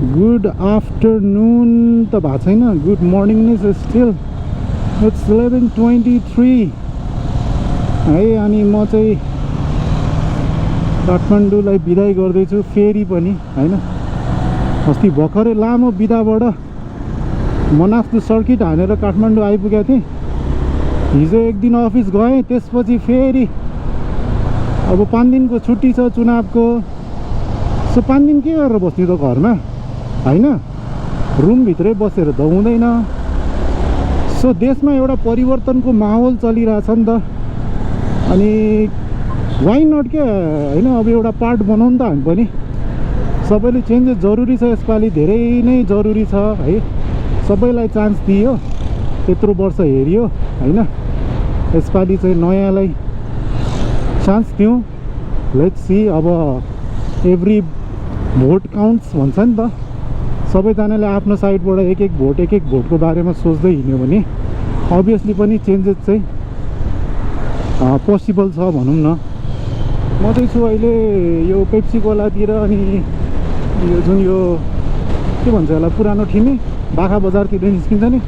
Good afternoon त भएको छैन, गुड मर्निङ नै छ स्टिल। इट्स 11:23 है। अनि म चाहिँ काठमाडौँलाई बिदाई गर्दैछु, फेरि पनि होइन। अस्ति भर्खरै लामो बिदाबाट मनासलु सर्किट हानेर काठमाडौँ आइपुगेको थिएँ। हिजो एक दिन अफिस गएँ, त्यसपछि फेरि अब 5 दिनको छुट्टी छ चुनावको। सो 5 दिन के गरेर बस्ने त घरमा होइन, रुमभित्रै बसेर त हुँदैन। सो देशमा एउटा परिवर्तनको माहौल चलिरहेछ नि त, अनि वाइ नट के होइन। अब एउटा पार्ट बनाउनु त हामी पनि, सबैले चेन्जेस जरुरी छ यसपालि, धेरै नै जरुरी छ है। सबैलाई चान्स दियो, यत्रो वर्ष हेरियो होइन। यसपालि चाहिँ नयाँलाई चान्स दिउँ। Let's see. अब एभ्री भोट काउन्ट्स भन्छ नि त। सबैजनाले आफ्नो साइडबाट एक एक भोटको बारेमा सोच्दै हिँड्यो भने अभियसली पनि चेन्जेस चाहिँ पोसिबल छ भनौँ न। म चाहिँ छु अहिले यो पेप्सी कोलातिर, अनि यो जुन यो के भन्छ होला पुरानो ठिमी बाखा बजारतिर निस्किन्छ नि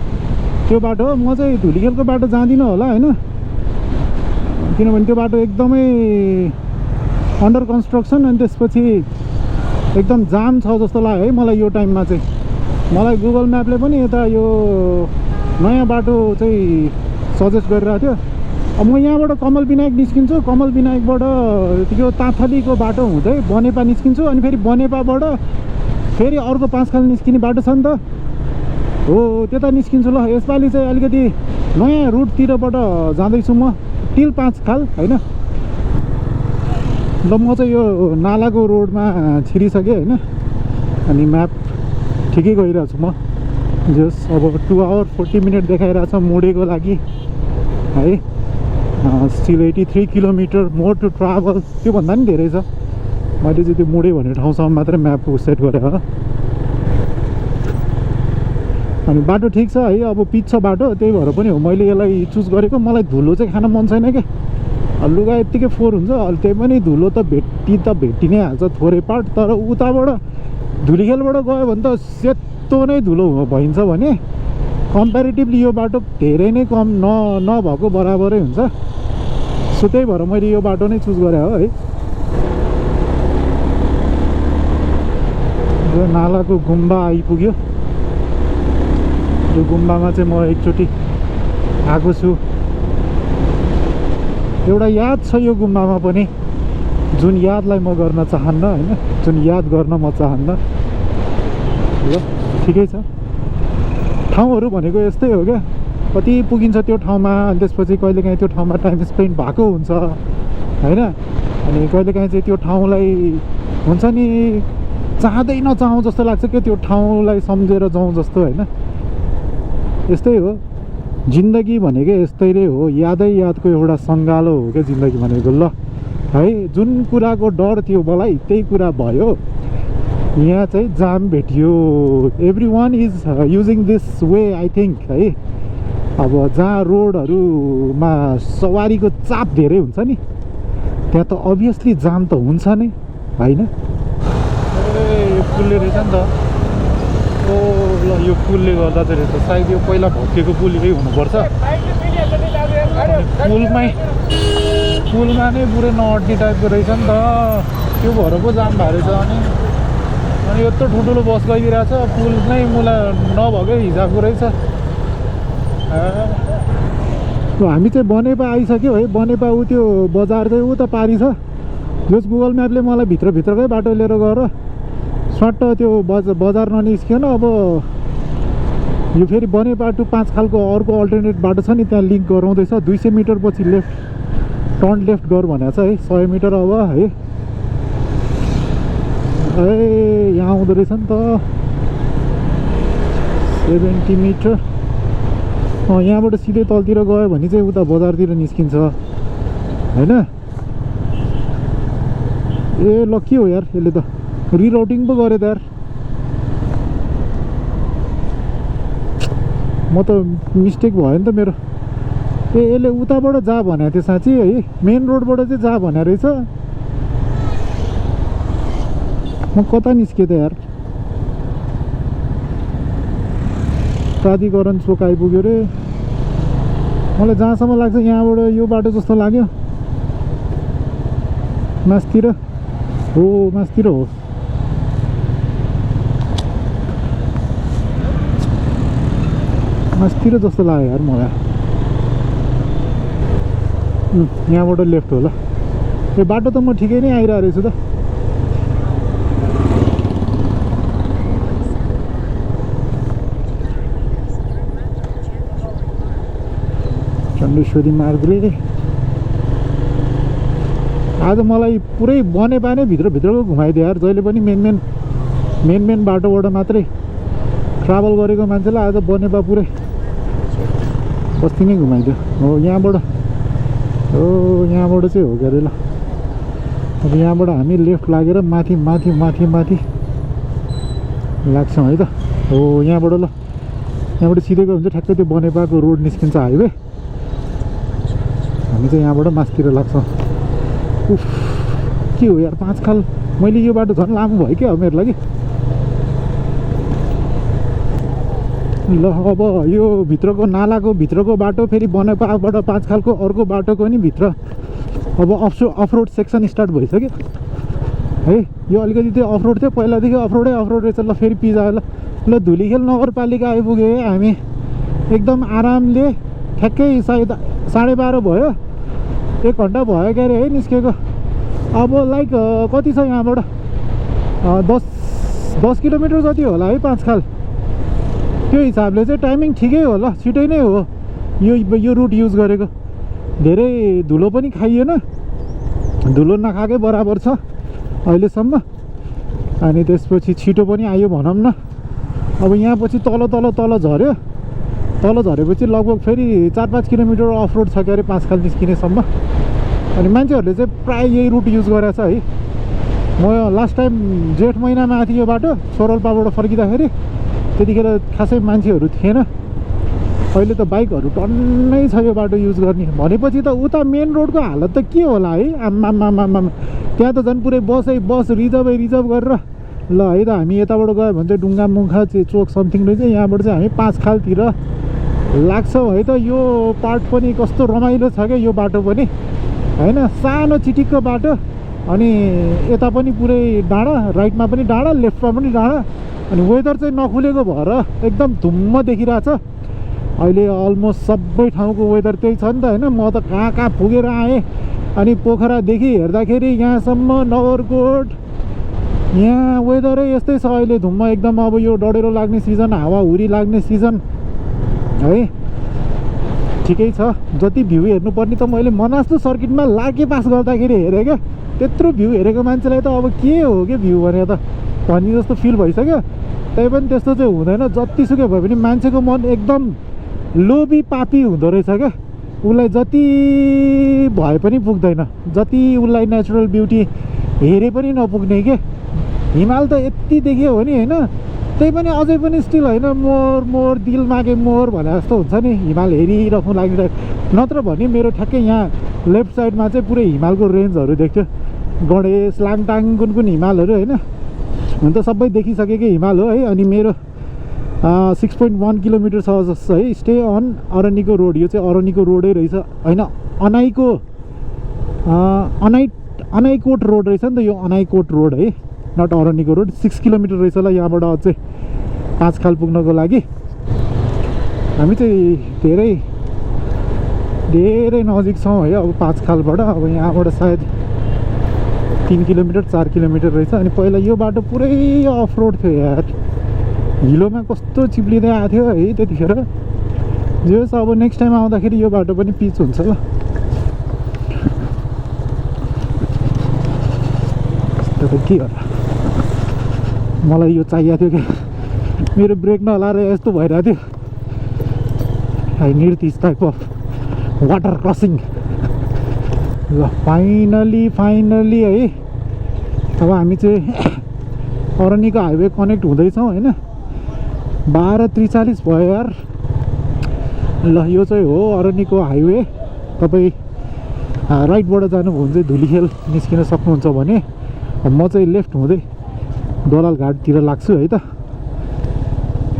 त्यो बाटो हो। म चाहिँ धुलीखेलको बाटो जाँदिनँ होला होइन, किनभने त्यो बाटो एकदमै अन्डर कन्स्ट्रक्सन, अनि त्यसपछि एकदम जाम छ जस्तो लाग्यो है मलाई यो टाइममा चाहिँ। मलाई गुगल म्यापले पनि यता यो नयाँ बाटो चाहिँ सजेस्ट गरिरहेको थियो। अब म यहाँबाट कमल विनायक निस्किन्छु, कमल विनायकबाट त्यो ताथलीको बाटो हुँदै बनेपा निस्किन्छु, अनि फेरि बनेपाबाट फेरि अर्को 5 खाल निस्किने बाटो छ नि त, हो त्यता निस्किन्छु ल। यसपालि चाहिँ अलिकति नयाँ रुटतिरबाट जाँदैछु म, टिल 5 खाल होइन। ल म चाहिँ यो नालाको रोडमा छिरिसकेँ होइन, अनि म्याप ठिकै गइरहेको छु म। जस अब 2 आवर 40 मिनट देखाइरहेछ मोडेको लागि है। Still 83 kilometre more to travel, त्योभन्दा पनि धेरै छ। मैले चाहिँ त्यो मोडे भन्ने ठाउँसम्म मात्रै म्याप सेट गरेँ हो। अनि बाटो ठिक छ है, अब पिच छ बाटो, त्यही भएर पनि हो मैले यसलाई चुज गरेको। मलाई धुलो चाहिँ खान मन छैन क्या, लुगा यत्तिकै फोहोर हुन्छ, अहिले त्यही पनि धुलो त भेटि नै हाल्छ थोरै पार्ट। तर उताबाट धुलीखेलबाट गयो भने त सेतो नै धुलो भइन्छ भने कम्पेरिटिभली यो बाटो धेरै नै कम नभएको बराबरै हुन्छ। सो त्यही भएर मैले यो बाटो नै चुज गरेँ हो है। यो नालाको गुम्बा आइपुग्यो। यो गुम्बामा चाहिँ म एकचोटि आएको छु। एउटा याद छ यो गुम्बामा पनि, जुन यादलाई म गर्न चाहन्न होइन, जुन याद गर्न म चाहन्न। ल ठिकै छ, ठाउँहरू भनेको यस्तै हो क्या, कति पुगिन्छ त्यो ठाउँमा, अनि त्यसपछि कहिलेकाहीँ त्यो ठाउँमा टाइम स्पेन्ड भएको हुन्छ होइन। अनि कहिलेकाहीँ चाहिँ त्यो ठाउँलाई हुन्छ नि चाहँदै नचाहौँ जस्तो लाग्छ क्या, त्यो ठाउँलाई सम्झेर जाउँ जस्तो होइन। यस्तै हो जिन्दगी भनेको, यस्तै नै हो, यादै यादको एउटा सङ्गालो हो क्या जिन्दगी भनेको। ल है, जुन कुराको डर थियो मलाई त्यही कुरा भयो। यहाँ चाहिँ जाम भेटियो, every one is using this way I think है। अब जहाँ रोडहरूमा सवारीको चाप धेरै हुन्छ नि त्यहाँ त अभियसली जाम त हुन्छ नै होइन। यो पुलले रहेछ नि त, ओ ल यो पुलले गर्दा चाहिँ रहेछ सायद, यो पहिला भत्किएको पुल यही हुनुपर्छ। पुलमा नै पुरै नअट्ने टाइपको रहेछ नि त, त्यो भएर पो जाम भएको रहेछ। अनि यत्रो ठुल्ठुलो बस गइरहेछ, पुल नै मुला नभएकै हिसाबको रहेछ। हामी चाहिँ बनेपा आइसक्यो है। बनेपा ऊ त्यो बजार चाहिँ उता पारी छ, जस गुगल म्यापले मलाई भित्रकै बाटो लिएर गएर स्वाट त्यो बजार ननिस्किएन। अब यो फेरि बनेपा टु 5 खालको अर्को अल्टरनेट बाटो छ नि, त्यहाँ लिङ्क गराउँदैछ। 200 मिटर पछि टर्न लेफ्ट गर भनेको छ है, 100 मिटर अब है। ए यहाँ आउँदो रहेछ नि त 70 मिटर। यहाँबाट सिधै तलतिर गयो भने चाहिँ उता बजारतिर निस्किन्छ होइन। ए ल के हो यार, यसले त रिराउटिङ पो गऱ्यो त यार। म त मिस्टेक भयो नि त मेरो। यसले उताबाट जा भनेको थियो साँच्ची है, मेन रोडबाट चाहिँ जा भने रहेछ। म कता निस्केँ त यार। प्राधिकरण चोक आइपुग्यो रे मलाई जहाँसम्म लाग्छ यहाँबाट यो बाटो जस्तो लाग्यो मास्तिर हो मास्तिर हो मास्तिर जस्तो लाग्यो यार मलाई यहाँबाट लेफ्ट होला यो बाटो त म ठिकै नै आइरहेको रहेछु त चण्डेश्वरी मार्गले आज मलाई पुरै बनेपा नै भित्रको घुमाइदियो यार जहिले पनि मेन बाटोबाट मात्रै ट्राभल गरेको मान्छेलाई आज बनेपा पुरै बस्ती नै घुमाइदियो हो यहाँबाट चाहिँ हो के अरे ल अब यहाँबाट हामी लेफ्ट लागेर माथि लाग्छौँ है त हो यहाँबाट ल यहाँबाट सिधै गयो भने चाहिँ ठ्याक्कै त्यो बनेपाको रोड निस्किन्छ हाइवे हामी चाहिँ यहाँबाट मास्तिर लाग्छौँ उफ के हो यार 5 खाल मैले यो बाटो झन् लामो भयो क्या मेरो लागि ल अब यो भित्रको नालाको भित्रको बाटो फेरि बनेपाबाट 5 खालको अर्को बाटोको नि भित्र अब अफरोड सेक्सन स्टार्ट भइसक्यो है यो अलिकति त्यो अफरोड थियो पहिलादेखि अफरोडै रहेछ ल फेरि पिज्जा ल धुलीखेल नगरपालिका आइपुग्यो है हामी एकदम आरामले ठ्याक्कै सायद 12:30 भयो 1 घन्टा भयो क्या अरे है निस्केको अब लाइक कति छ यहाँबाट 10 किलोमिटर जति होला है 5 खाल त्यो हिसाबले चाहिँ टाइमिङ ठिकै हो ल छिटै नै हो यो रुट युज गरेको धेरै धुलो पनि खाइएन धुलो नखाएकै बराबर छ अहिलेसम्म अनि त्यसपछि छिटो पनि आयो भनौँ न अब यहाँ पछि तल झऱ्यो तल झरेपछि लगभग फेरि 4-5 किलोमिटर अफ रोड छ क्या अरे 5 खाल निस्किनेसम्म अनि मान्छेहरूले चाहिँ प्रायः यही रुट युज गरेछ है म लास्ट टाइम जेठ महिनामा आएको थिएँ यो बाटो सोरलपाबाट फर्किँदाखेरि त्यतिखेर खासै मान्छेहरू थिएन अहिले त बाइकहरू टन्नै छ यो बाटो युज गर्ने भनेपछि त उता मेन रोडको हालत त के होला है आम्मामामामा त्यहाँ त झन् पुरै बस रिजर्भ गरेर ल है त हामी यताबाट गयो भने चाहिँ डुङ्गा मुखा चोक समथिङ रहेछ यहाँबाट चाहिँ हामी 5 खालतिर लाग्छौँ है त यो पार्ट पनि कस्तो रमाइलो छ क्या यो बाटो पनि होइन सानो चिटिक्क बाटो अनि यता पनि पुरै डाँडा राइटमा पनि डाँडा लेफ्टमा पनि डाँडा अनि वेदर चाहिँ नखुलेको भएर एकदम धुम्म देखिरहेछ अहिले अलमोस्ट सबै ठाउँको वेदर त्यही छ नि त होइन म त कहाँ पुगेर आएँ अनि पोखरादेखि हेर्दाखेरि यहाँसम्म नगरकोट यहाँ वेदरै यस्तै छ अहिले धुम्म एकदम अब यो डढेरो लाग्ने सिजन हावाहुरी लाग्ने सिजन है ठिकै छ जति भ्यू हेर्नुपर्ने त मैले मनासु सर्किटमा लागे पास गर्दाखेरि हेरेँ क्या त्यत्रो भ्यू हेरेको मान्छेलाई त अब के हो कि भ्यू भने त भन्ने जस्तो फिल भइसक्यो त्यही पनि त्यस्तो चाहिँ हुँदैन जतिसुकै भए पनि मान्छेको मन एकदम लोभी पापी हुँदो रहेछ क्या उसलाई जति भए पनि पुग्दैन जति उसलाई नेचुरल ब्युटी हेरे पनि नपुग्ने के हिमाल त यति देखियो भने होइन त्यही पनि अझै पनि स्टिल होइन मोर दिल मागे मोर भने जस्तो हुन्छ नि हिमाल हेरिराख्नु लागिरहेको नत्र भने मेरो ठ्याक्कै यहाँ लेफ्ट साइडमा चाहिँ पुरै हिमालको रेन्जहरू देख्थ्यो गणेश लाङटाङ कुन हिमालहरू होइन हुन त सबै देखिसकेकै हिमाल हो है अनि मेरो 6.1 किलोमिटर छ जस्तो है स्टे अन अरनिको रोड यो चाहिँ अरनिको रोडै रहेछ होइन अनाइकोट रोड रहेछ नि त यो अनाइकोट रोड है नट अरनिको रोड 6 किलोमिटर रहेछ ल यहाँबाट अझै 5 खाल पुग्नको लागि हामी चाहिँ धेरै नजिक छौँ है अब 5 खालबाट अब यहाँबाट सायद 3 किलोमिटर 4 किलोमिटर रहेछ अनि पहिला यो बाटो पुरै अफ रोड थियो यार हिलोमा कस्तो चिप्लिँदै आएको थियो है त्यतिखेर जे होस् अब नेक्स्ट टाइम आउँदाखेरि यो बाटो पनि पिच हुन्छ ल के होला मलाई यो चाहिएको थियो क्या मेरो ब्रेक नलाएर यस्तो भइरहेको थियो I need this type of water crossing ल फाइनली है अब हामी चाहिँ अरनिको हाइवे कनेक्ट हुँदैछौँ होइन 12:43 भयो यार ल यो चाहिँ हो अरनिको हाइवे तपाईँ राइटबाट जानुभयो भने चाहिँ धुलीखेल निस्किन सक्नुहुन्छ भने म चाहिँ लेफ्ट हुँदै दलाल घाटतिर लाग्छु है त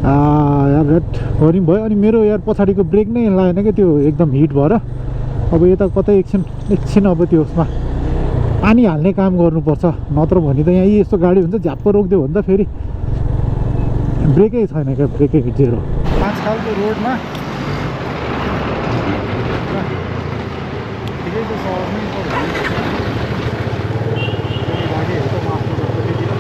यार रेट हो नि भयो। अनि मेरो यार पछाडिको ब्रेक नै लागेन क्या, त्यो एकदम हिट भएर। अब यता कतै एकछिन अब त्यो उसमा पानी हाल्ने काम गर्नुपर्छ, नत्र भने त यहाँ यस्तो गाडी हुन्छ झ्याप्प रोकिदियो भने त फेरि ब्रेकै छैन क्या, ब्रेकै जेरो। 5 खालको रोडमा ठिकै छ, सहरमै गाडीहरू त माफ गर्छ त्यतिर।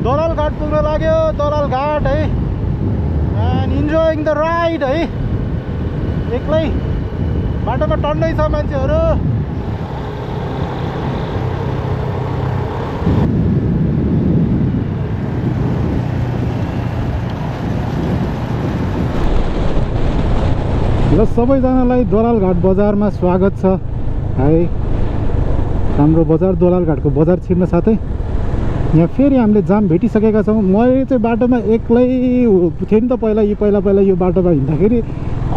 दलाल घाट पुग्न लाग्यो, दलाल घाट है। एन्ड इन्जोइङ द राइड है। एक्लै बाटोमा टन्नै छ मान्छेहरू। ल सबैजनालाई दलाल घाट बजारमा स्वागत छ है। हाम्रो बजार दलाल घाटको बजार छिर्न साथै यहाँ फेरि हामीले जाम भेटिसकेका छौँ। मैले चाहिँ बाटोमा एक्लै थिएँ नि त पहिला यो बाटोमा हिँड्दाखेरि।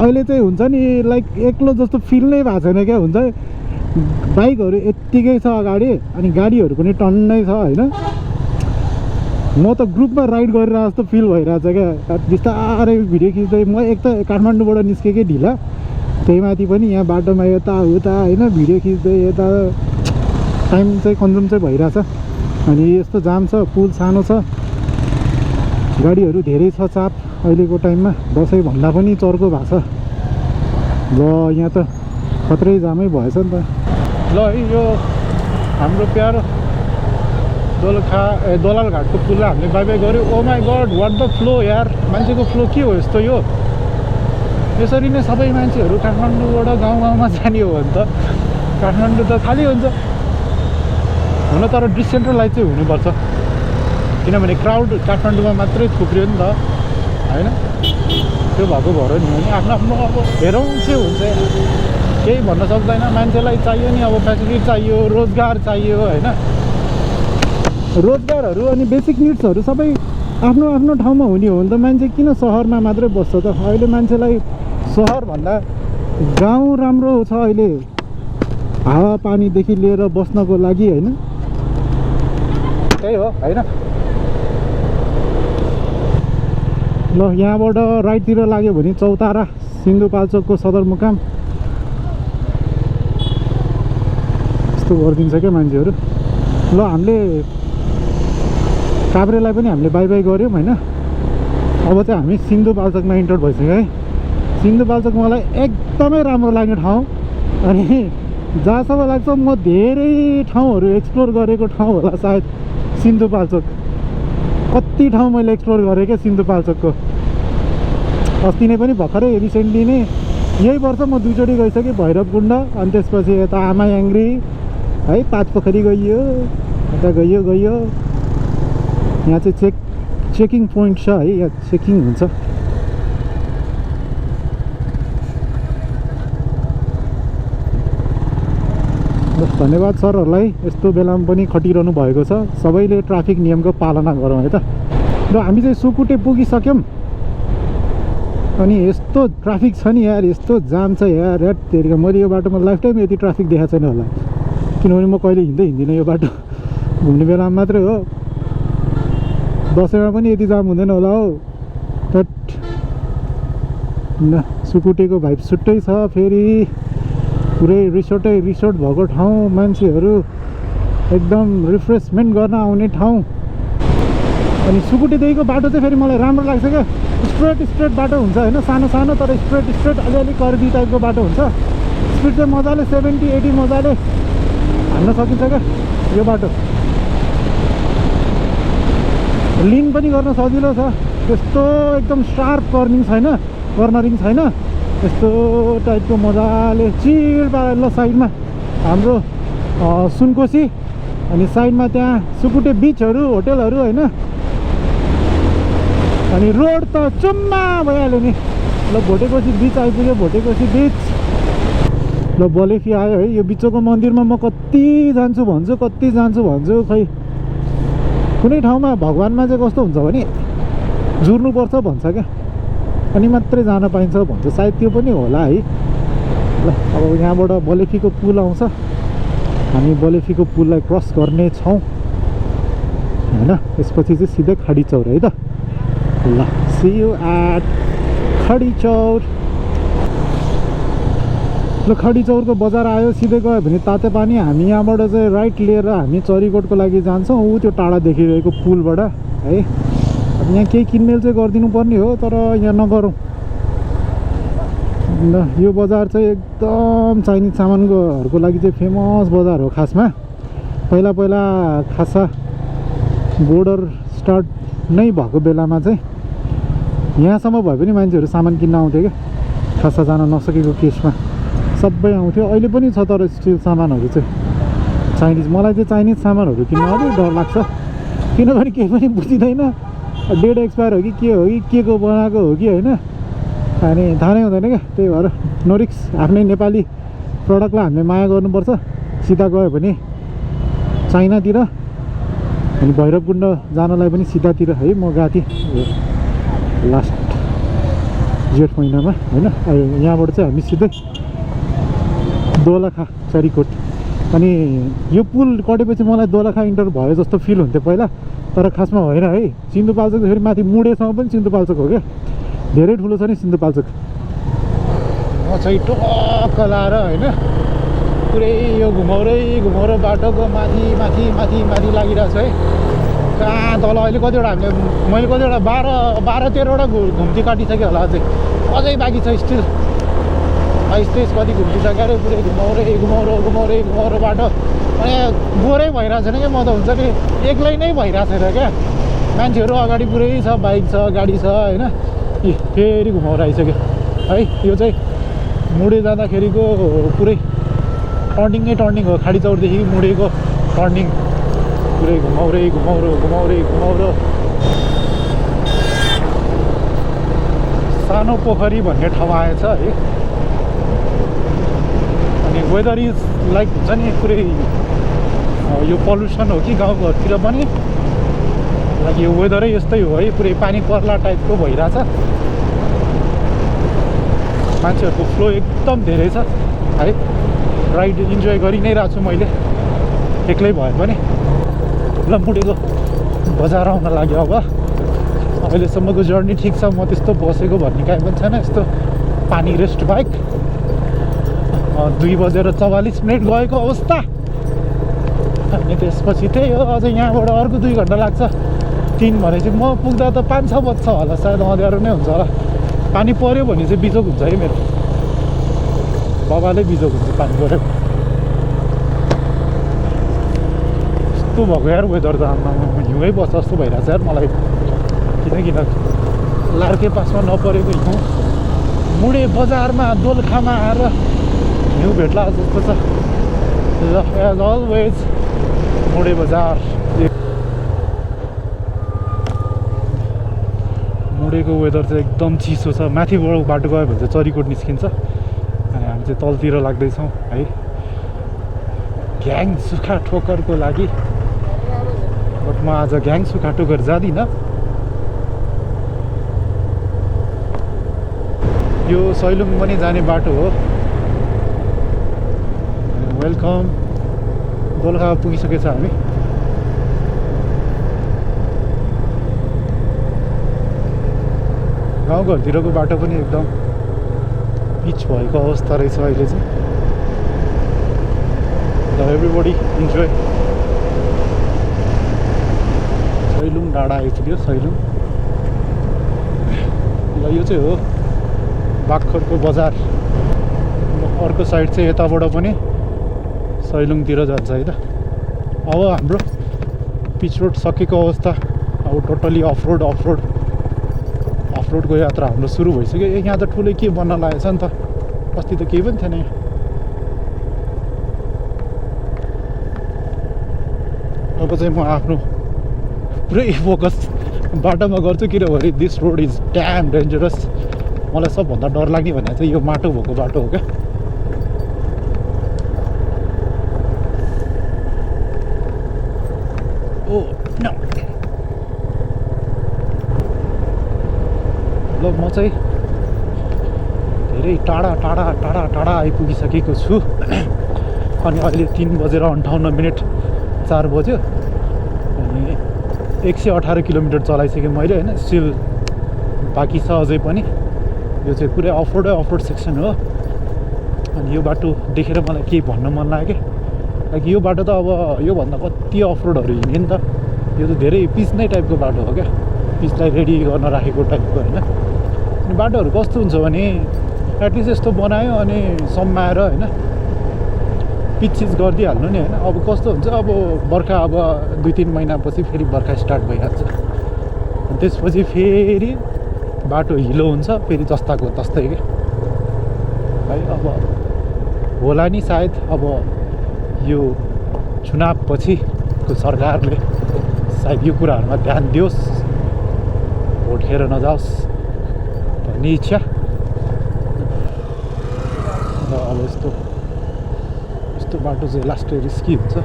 अहिले चाहिँ हुन्छ नि लाइक एक्लो जस्तो फिल नै भएको छैन क्या। हुन्छ बाइकहरू यत्तिकै छ अगाडि, अनि गाडीहरू पनि टन्नै छ होइन। म त ग्रुपमा राइड गरेर जस्तो फिल भइरहेछ क्या। बिस्तारै भिडियो खिच्दै म एक त काठमाडौँबाट निस्केकै ढिला, त्यही माथि पनि यहाँ बाटोमा यताउता होइन भिडियो खिच्दै यता टाइम चाहिँ कन्ज्युम चाहिँ भइरहेछ। अनि यस्तो जाम छ, पुल सानो छ, गाडीहरू धेरै छ चाप अहिलेको टाइममा। दसैँ भन्दा पनि चर्को भएको छ। ल यहाँ त खत्रै जामै भएछ नि त। ल यो हाम्रो प्यारो दलाल घाटको पुल हामीले बाई बाई गऱ्यो। Oh my God what the flow यार, मान्छेको फ्लो के हो यस्तो। यो यसरी नै सबै मान्छेहरू काठमाडौँबाट गाउँमा जाने हो भने त काठमाडौँ त खाली हुन्छ हुन। तर डिसेन्ट्रलाइज चाहिँ हुनुपर्छ, किनभने क्राउड काठमाडौँमा मात्रै थुप्रियो नि त होइन। त्यो भएको भएर नि होइन, आफ्नो आफ्नो अब हेरौँ के हुन्छ। केही भन्न सक्दैन, मान्छेलाई चाहियो नि अब फेसिलिटी चाहियो, रोजगार चाहियो होइन। रोजगारहरू अनि बेसिक निड्सहरू सबै आफ्नो आफ्नो ठाउँमा हुने हो भने त मान्छे किन सहरमा मात्रै बस्छ त। अहिले मान्छेलाई सहरभन्दा गाउँ राम्रो छ अहिले, हावापानीदेखि लिएर बस्नको लागि होइन। त्यही हो होइन। ल यहाँबाट राइटतिर लाग्यो भने चौतारा सिन्धुपाल्चोकको सदरमुकाम यस्तो गरिदिन्छ क्या मान्छेहरू। ल हामीले काभ्रेलाई पनि हामीले बाई बाई गऱ्यौँ होइन। अब चाहिँ हामी सिन्धुपाल्चोकमा इन्टर भइसक्यो है। सिन्धुपाल्चोक मलाई एकदमै राम्रो लाग्ने ठाउँ। अनि जहाँसम्म लाग्छ म धेरै ठाउँहरू एक्सप्लोर गरेको ठाउँ होला सायद सिन्धुपाल्चोक। कति ठाउँ मैले एक्सप्लोर गरेँ क्या सिन्धुपाल्चोकको। अस्ति नै पनि भर्खरै रिसेन्टली नै यही वर्ष म 2 चोटि गइसकेँ भैरवकुण्ड, अनि त्यसपछि यता आमायाङ्ग्री है, 5 पोखरी गइयो, यता गइयो। यहाँ चाहिँ चेकिङ पोइन्ट छ है, यहाँ चेकिङ हुन्छ। धन्यवाद सरहरूलाई, यस्तो बेलामा पनि खटिरहनु भएको छ। सबैले ट्राफिक नियमको पालना गरौँ है त। र हामी चाहिँ सुकुटे पुगिसक्यौँ। अनि यस्तो ट्राफिक छ नि यार, यस्तो जाम छ यार। तेरिका मैले यो बाटोमा लाइफ टाइम यति ट्राफिक देखाएको छैन होला, किनभने म कहिले हिँड्दिनँ यो बाटो। घुम्ने बेलामा मात्रै हो, दसैँमा पनि यति जाम हुँदैन होला हो। न सुकुटेको भाइब छुट्टै छ फेरि। पुरै रिसोर्ट भएको ठाउँ, मान्छेहरू एकदम रिफ्रेसमेन्ट गर्न आउने ठाउँ। अनि सुकुटेदेखिको बाटो चाहिँ फेरि मलाई राम्रो लाग्छ क्या। स्ट्रेट बाटो हुन्छ होइन, सानो सानो तर स्ट्रेट अलिअलि कर्भी टाइपको बाटो हुन्छ। स्पिड चाहिँ मजाले 70-80 मजाले हान्न सकिन्छ क्या यो बाटो। लिन पनि गर्न सजिलो छ, त्यस्तो एकदम सार्प कर्नरिङ छैन। यस्तो टाइपको मजाले चिल पारेर साइडमा हाम्रो सुनकोशी, अनि साइडमा त्यहाँ सुकुटे बिचहरू, होटेलहरू होइन। अनि रोड त चुम्मा भइहाल्यो नि। ल भोटेकोसी बिच आइपुग्यो, भोटेकोसी बिच। ल बलेफी आयो है। यो बिचको मन्दिरमा म कति जान्छु भन्छु खै कुनै ठाउँमा भगवानमा चाहिँ कस्तो हुन्छ भने जुर्नुपर्छ भन्छ क्या, अनि मात्रै जान पाइन्छ भन्छ, सायद त्यो पनि होला है। ल अब यहाँबाट बलेफीको पुल आउँछ, हामी बलेफीको पुललाई क्रस गर्ने छौँ होइन। त्यसपछि चाहिँ सिधै खडीचौर है त। ल सी यू एट खडीचौर। ल खडीचौरको बजार आयो, सिधै गयो भने तातेपानी। हामी यहाँबाट चाहिँ राइट लिएर हामी चरीकोटको लागि जान्छौँ, ऊ त्यो टाढा देखिरहेको पुलबाट है। अब यहाँ केही किनमेल चाहिँ गरिदिनु पर्ने हो, तर यहाँ नगरौँ। ल यो बजार चाहिँ एकदम चाइनिज सामानकोहरूको लागि चाहिँ फेमस बजार हो खासमा। पहिला पहिला खासा बोर्डर स्टार्ट नै भएको बेलामा चाहिँ यहाँसम्म भए पनि मान्छेहरू सामान किन्न आउँथ्यो क्या, खासा जान नसकेको केसमा सबै आउँथ्यो। अहिले पनि छ तर स्टिल सामानहरू चाहिँ चाइनिज। मलाई चाहिँ चाइनिज सामानहरू किन्न अलिक डर लाग्छ, किनभने केही पनि बुझिँदैन, डेट एक्सपायर हो कि के हो कि के को बनाएको हो कि होइन, अनि थाहा नै हुँदैन क्या। त्यही भएर नो रिक्स। आफ्नै नेपाली प्रडक्टलाई हामीले माया गर्नुपर्छ। सिधा गयो भने चाइनातिर, अनि भैरवकुण्ड जानलाई पनि सिधातिर है। म गएको थिएँ लास्ट जेठ महिनामा होइन। यहाँबाट चाहिँ हामी सिधै दोलखा चरीकोट। अनि यो पुल कटेपछि मलाई दोलखा इन्टर भयो जस्तो फिल हुन्थ्यो पहिला, तर खासमा होइन है। सिन्धुपाल्चोक फेरि माथि मुडेसम्म पनि सिन्धुपाल्चोक हो क्या, धेरै ठुलो छ नि सिन्धुपाल्चोक। म चाहिँ टक्क लाएर होइन पुरै यो घुमाउरै बाटोको माथि माथि माथि माथि लागिरहेको छ है। कहाँ तल अहिले कतिवटा हामीले मैले कतिवटा 12-13वटा घुम्ती काटिसकेँ होला, अझै बाँकी छ स्टिल। स्टेज कति घुम्टिसक्यो अरे, पुरै घुमाउरो बाटो। अनि बोरै भइरहेको छैन क्या, म त हुन्छ नि एक्लै नै भइरहेको छैन क्या। मान्छेहरू अगाडि पुरै छ, बाइक छ, गाडी छ होइन। फेरि घुमाउरो आइसक्यो है। यो चाहिँ मुडे जाँदाखेरिको पुरै टर्निङ हो। खाडीचौरदेखि मुडेको टर्निङ पुरै घुमाउरो। सानो पोखरी भन्ने ठाउँ आएछ है। अनि वेदर इज लाइक हुन्छ नि पुरै यो पल्युसन हो कि गाउँघरतिर पनि, लाइक यो वेदरै यस्तै हो है। पुरै पानी पर्ला टाइपको भइरहेछ। मान्छेहरूको फ्लो एकदम धेरै छ है। राइड इन्जोय गरि नै रहेको छु मैले, एक्लै भए पनि। ल मुडेको बजार आउन लाग्यो। अब अहिलेसम्मको जर्नी ठिक छ, म त्यस्तो बसेको भन्ने काहीँ पनि छैन। यस्तो पानी रेस्ट बाइक 2:44 गएको अवस्था। अनि त्यसपछि त्यही हो, अझै यहाँबाट अर्को 2 घन्टा लाग्छ। 3 भनेपछि म पुग्दा त 5-6 बज्छ होला सायद, अँध्यारो नै हुन्छ होला। पानी पऱ्यो भने चाहिँ बिजोक हुन्छ है मेरो, बाबाले बिजोक हुन्छ पानी पऱ्यो। यस्तो भएको यार वेदर त, आमा हिउँै बस्छ जस्तो भइरहेछ यार मलाई। किन लार्के पासमा नपरेको हिउँ मुडे बजारमा दोलखामा आएर हिउँ भेट्ला जस्तो छ। ल एज अलवेज मुडे बजार। मुडेको वेदर चाहिँ एकदम चिसो छ। माथिबाट बाटो गयो भने चाहिँ चरीकोट निस्किन्छ, अनि हामी चाहिँ तलतिर लाग्दैछौँ है घ्याङ सुक्खा ठोकरको लागि। बट म आज घ्याङ सुक्खा ठोकर जाँदिनँ। यो सैलुङ पनि जाने बाटो हो। वेलकम। दोलखा पुगिसकेछ हामी। गाउँघरतिरको बाटो पनि एकदम पिच भएको अवस्था रहेछ अहिले चाहिँ। ल एभ्रिबडी इन्जोय। सैलुङ डाँडा आइपुग्यो, सैलुङ। ल यो चाहिँ हो बाख्खरको बजार। अर्को साइड चाहिँ यताबाट पनि सैलुङतिर जान्छ है त। अब हाम्रो पिच रोड सकेको अवस्था। अब टोटली अफरोडको यात्रा हाम्रो सुरु भइसक्यो। यहाँ त ठुलै के बन्न लागेको छ नि त, अस्ति त केही पनि थिएन यहाँ। अब चाहिँ म आफ्नो पुरै फोकस बाटोमा गर्छु किनभने this road is damn dangerous मलाई सबभन्दा डर लाग्ने भनेको चाहिँ यो माटो भएको बाटो हो क्या ओ नो ल म चाहिँ धेरै टाढा टाढा टाढा टाढा आइपुगिसकेको छु अनि अहिले 3:58 4 बज्यो अनि 118 किलोमिटर चलाइसकेँ मैले होइन स्टिल बाँकी छ अझै पनि यो चाहिँ पुरै अफरोड सेक्सन हो अनि यो बाटो देखेर मलाई केही भन्न मन लाग्यो लाइक यो बाटो त अब योभन्दा कति अफरोडहरू हिँड्यो नि त यो त धेरै पिच नै टाइपको बाटो हो क्या पिचलाई रेडी गर्न राखेको टाइपको होइन अनि बाटोहरू कस्तो हुन्छ भने एटलिस्ट यस्तो बनायो अनि सम्माएर होइन पिच गरिदिइहाल्नु नि होइन अब कस्तो हुन्छ अब बर्खा अब 2-3 महिनापछि फेरि बर्खा स्टार्ट भइहाल्छ त्यसपछि फेरि बाटो हिलो हुन्छ फेरि जस्ताको तस्तै क्या है अब होला नि सायद अब यो चुनावपछिको सरकारले सायद यो कुराहरूमा ध्यान दियोस् भोट खेर नजाओस् भन्ने इच्छा र अब यस्तो बाटो चाहिँ लास्ट रिस्की हुन्छ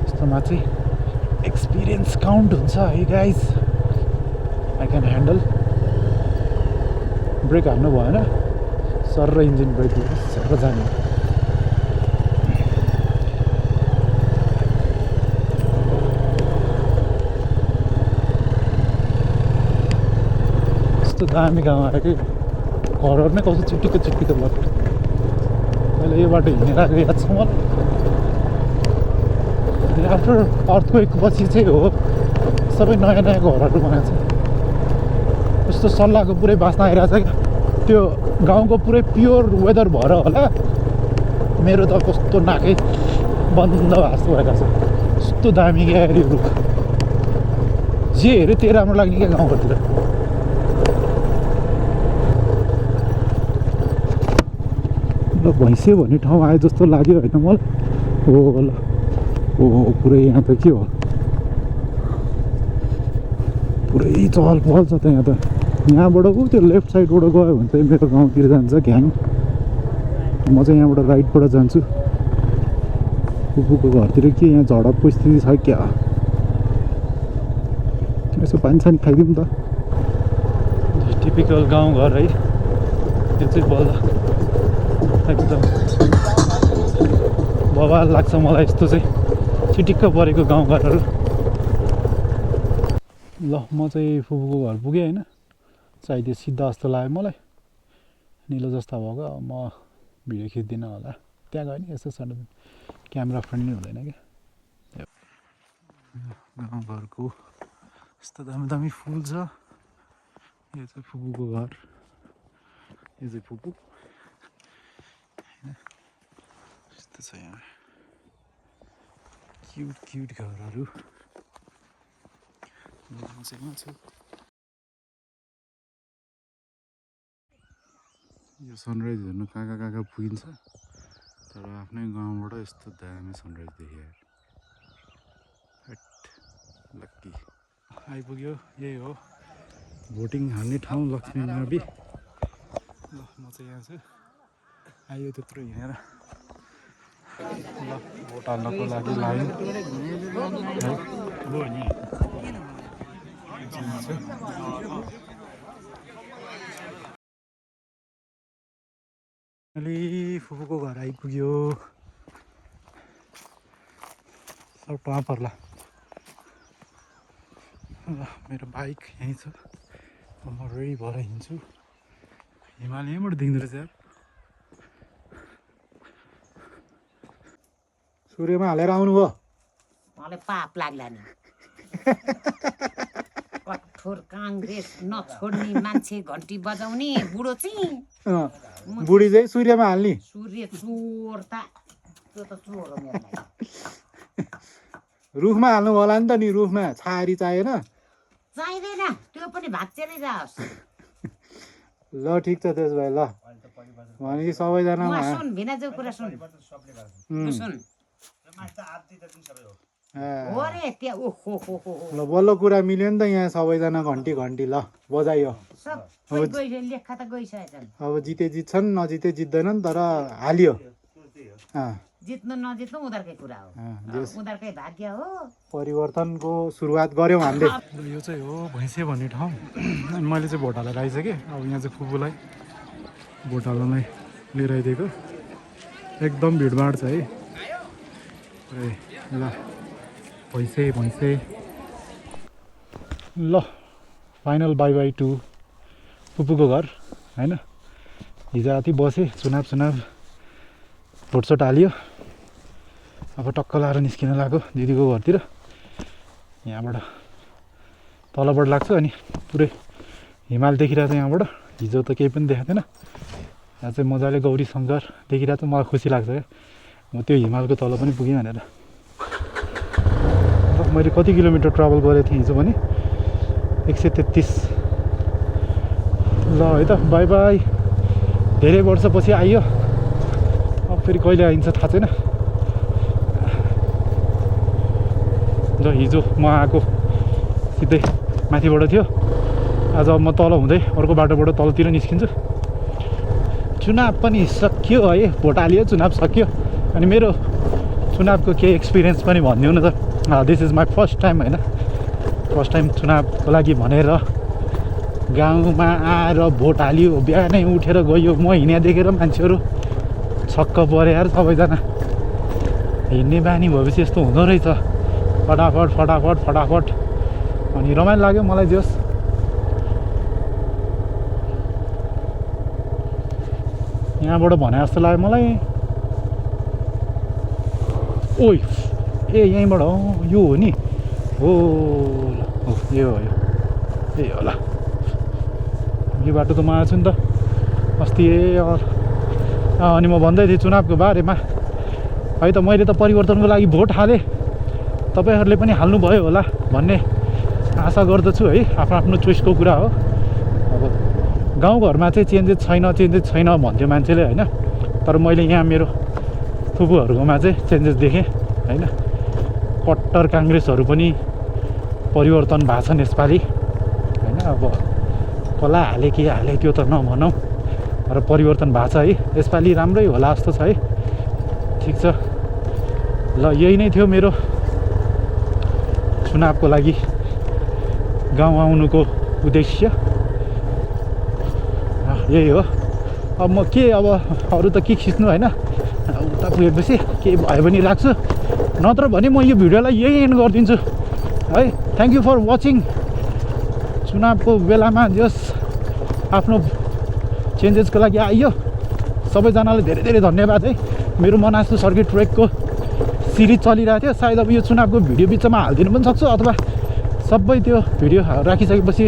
यस्तोमा चाहिँ एक्सपिरियन्स काउन्ट हुन्छ है guys I can handle brake हान्नु भएन सर र इन्जिन ब्रेक सर जाने यस्तो दामी गाउँ आयो कि घरहरू नै कस्तो चिट्टिको भयो मैले यो बाटो हिँडेर आएको याद छ मलाई आफ्टर अर्थक्वेक पछि चाहिँ हो सबै नयाँ घरहरू बनाएको छ यस्तो सल्लाहको पुरै बाँच्न आइरहेको छ क्या त्यो गाउँको पुरै प्योर वेदर भएर होला मेरो त कस्तो नाकै बन्द भएको भइरहेको छ यस्तो दामी क्या अरे रुख जे हेऱ्यो त्यही राम्रो लाग्ने क्या गाउँघरतिर ल भैँसे भन्ने ठाउँ आयो जस्तो लाग्यो होइन मलाई हो ल ओ पुरै यहाँ त के हो पुरै चहल पहल छ त यहाँ त यहाँबाट ऊ त्यो लेफ्ट साइडबाट गयो भने चाहिँ मेरो गाउँतिर जान्छ घ्याङ म चाहिँ यहाँबाट राइटबाट जान्छु फुपूको घरतिर के यहाँ झडपको स्थिति छ क्या यसो पानी सानी खाइदिउँ त टिपिकल गाउँघर है त्यो चाहिँ बल्ल एकदम बवाल लाग्छ मलाई यस्तो चाहिँ चिटिक्क परेको गाउँघरहरू ल म चाहिँ फुपूको घर पुगेँ होइन सायद यो सिधा जस्तो लाग्यो मलाई निलो जस्तो भएको म भिडियो खिच्दिनँ होला त्यहाँ गयो नि यस्तो सानो क्यामेरा फ्रेन्डली हुँदैन क्या गाउँघरको यस्तो दामी दामी फुल छ यो चाहिँ फुपूको घर यो चाहिँ फुपू यस्तो छ यहाँ क्युट घरहरू म चाहिँ यहाँ छु यो सनराइज हेर्नु कहाँ पुगिन्छ तर आफ्नै गाउँबाट यस्तो दामी सनराइज देखेँ लक्की आइपुग्यो यही हो भोटिङ हाल्ने ठाउँ लक्ष्मी मावि ल म चाहिँ यहाँ छु आयो त्यत्रो हिँडेर ल भोट हाल्नको लागि लाइन अलि फुपूको घर आइपुग्यो सब टुवा पर्ला ल मेरो बाइक यहीँ छ म रेडी भएर हिँड्छु हिमाल यहीँबाट देख्दो रहेछ यार सूर्यमा हालेर आउनुभयो मलाई पाप लाग्ला नि कठोर काङ्ग्रेस नछोड्ने मान्छे घन्टी बजाउने बुढो चाहिँ बुढी चाहिँ सूर्यमा हाल्ने सूर्य चोर त त्यो त चोर हो मेरो लागि रुखमा हाल्नु होला नि त नि रुखमा छाहारी चाहिएन चाहिँदैन त्यो पनि भाँचेरै जाओस् ल ठिक छ त्यसो भए ल भनेपछि सबैजना सुन भिनाजु कुरा सुन सुन हो रे त्यहाँ ओहो हो हो हो ल बल्ल कुरा मिल्यो नि त यहाँ सबैजना घन्टी घन्टी ल बजाइयो सबै गइसक्यो लेखा त गइसकेछन् अब जिते जित्छन् नजिते जित्दैनन् तर हालियो जित्नु नजित्नु उनीहरूकै कुरा हो उनीहरूकै भाग्य हो परिवर्तनको सुरुवात गऱ्यौँ हामीले यो चाहिँ हो भैँसे भन्ने ठाउँ अनि मैले चाहिँ भोट हालेर आइसकेँ अब यहाँ चाहिँ फुपूलाई भोट हाल्नलाई लिएर आइदिएको एकदम भिडभाड छ है ल भैँसे भैँसे ल फाइनल बाई बाई टु फुपूको घर होइन हिजो राति बसेँ चुनाव भोटसोट हालियो अब टक्क लाएर निस्किन लाग्यो दिदीको घरतिर यहाँबाट तलबाट लाग्छ अनि पुरै हिमाल देखिरहेको छ यहाँबाट हिजो त केही पनि देखाएको थिएन यहाँ चाहिँ मजाले गौरी शङ्कर देखिरहेको छ मलाई खुसी लाग्छ क्या म त्यो हिमालको तल पनि पुगेँ भनेर मैले कति किलोमिटर ट्राभल गरेको थिएँ हिजो भने 133 ल है त बाई बाई धेरै वर्षपछि आइयो अब फेरि कहिले आइन्छ थाहा छैन ल हिजो म आएको सिधै माथिबाट थियो आज म तल हुँदै अर्को बाटोबाट तलतिर निस्किन्छु चुनाव पनि सकियो है भोट हालियो चुनाव सकियो अनि मेरो चुनावको केही एक्सपिरियन्स पनि भनिदिउँ न त this is my first time होइन फर्स्ट टाइम चुनावको लागि भनेर गाउँमा आएर भोट हालियो बिहानै उठेर गयो म हिँड्या देखेर मान्छेहरू छक्क परे यार सबैजना हिँड्ने बानी भएपछि यस्तो हुँदो रहेछ फटाफट अनि रमाइलो लाग्यो मलाई जस यहाँबाट भने जस्तो लाग्यो मलाई ओइ ए यहीँबाट हो यो हो नि हो यो हो ए होला यो बाटो त म आएको छु नि त अस्ति अनि म भन्दै थिएँ चुनावको बारेमा है त मैले त परिवर्तनको लागि भोट हालेँ तपाईँहरूले पनि हाल्नुभयो होला भन्ने आशा गर्दछु है आफ्नो चोइसको कुरा हो अब गाउँघरमा चाहिँ चेन्जेस छैन भन्थ्यो मान्छेले होइन तर मैले यहाँ मेरो फुपूहरूकोमा चाहिँ चेन्जेस देखेँ होइन कट्टर काङ्ग्रेसहरू पनि परिवर्तन भएको छन् यसपालि होइन अब कसलाई हाले के हाले त्यो त नभनौँ तर परिवर्तन भएको छ है यसपालि राम्रै होला जस्तो छ है ठिक छ ल यही नै थियो मेरो चुनावको लागि गाउँ आउनुको उद्देश्य यही हो अब म के अब अरू त के खिच्नु होइन उता पुगेपछि के भयो भने राख्छु नत्र भने म यो भिडियोलाई यही एन्ड गरिदिन्छु है थ्याङ्क यू फर वाचिङ चुनावको बेलामा जस आफ्नो चेन्जेसको लागि आइयो सबैजनालाई धेरै धेरै धन्यवाद है मेरो मनासु सर्किट ट्रेकको सिरिज चलिरहेको थियो सायद अब यो चुनावको भिडियो बिचमा हालिदिनु पनि सक्छु अथवा सबै त्यो भिडियो राखिसकेपछि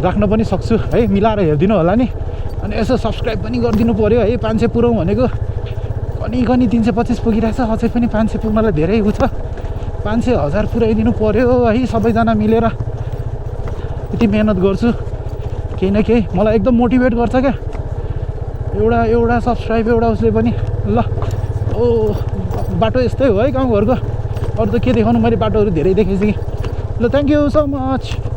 राख्न पनि सक्छु है मिलाएर हेरिदिनु होला नि अनि यसो सब्सक्राइब पनि गरिदिनु पऱ्यो है 500 पुऱ्याउँ भनेको कनी 325 पुगिरहेछ अझै पनि 500 पुग्नलाई धेरै उ छ 500,000 पुऱ्याइदिनु पऱ्यो है सबैजना मिलेर यति मेहनत गर्छु केही न केही मलाई एकदम मोटिभेट गर्छ क्या एउटा सब्सक्राइब एउटा उसले पनि ल ओ बाटो यस्तै हो है गाउँघरको अरू त के देखाउनु मैले बाटोहरू धेरै देखेपछि ल थ्याङ्क यू सो मच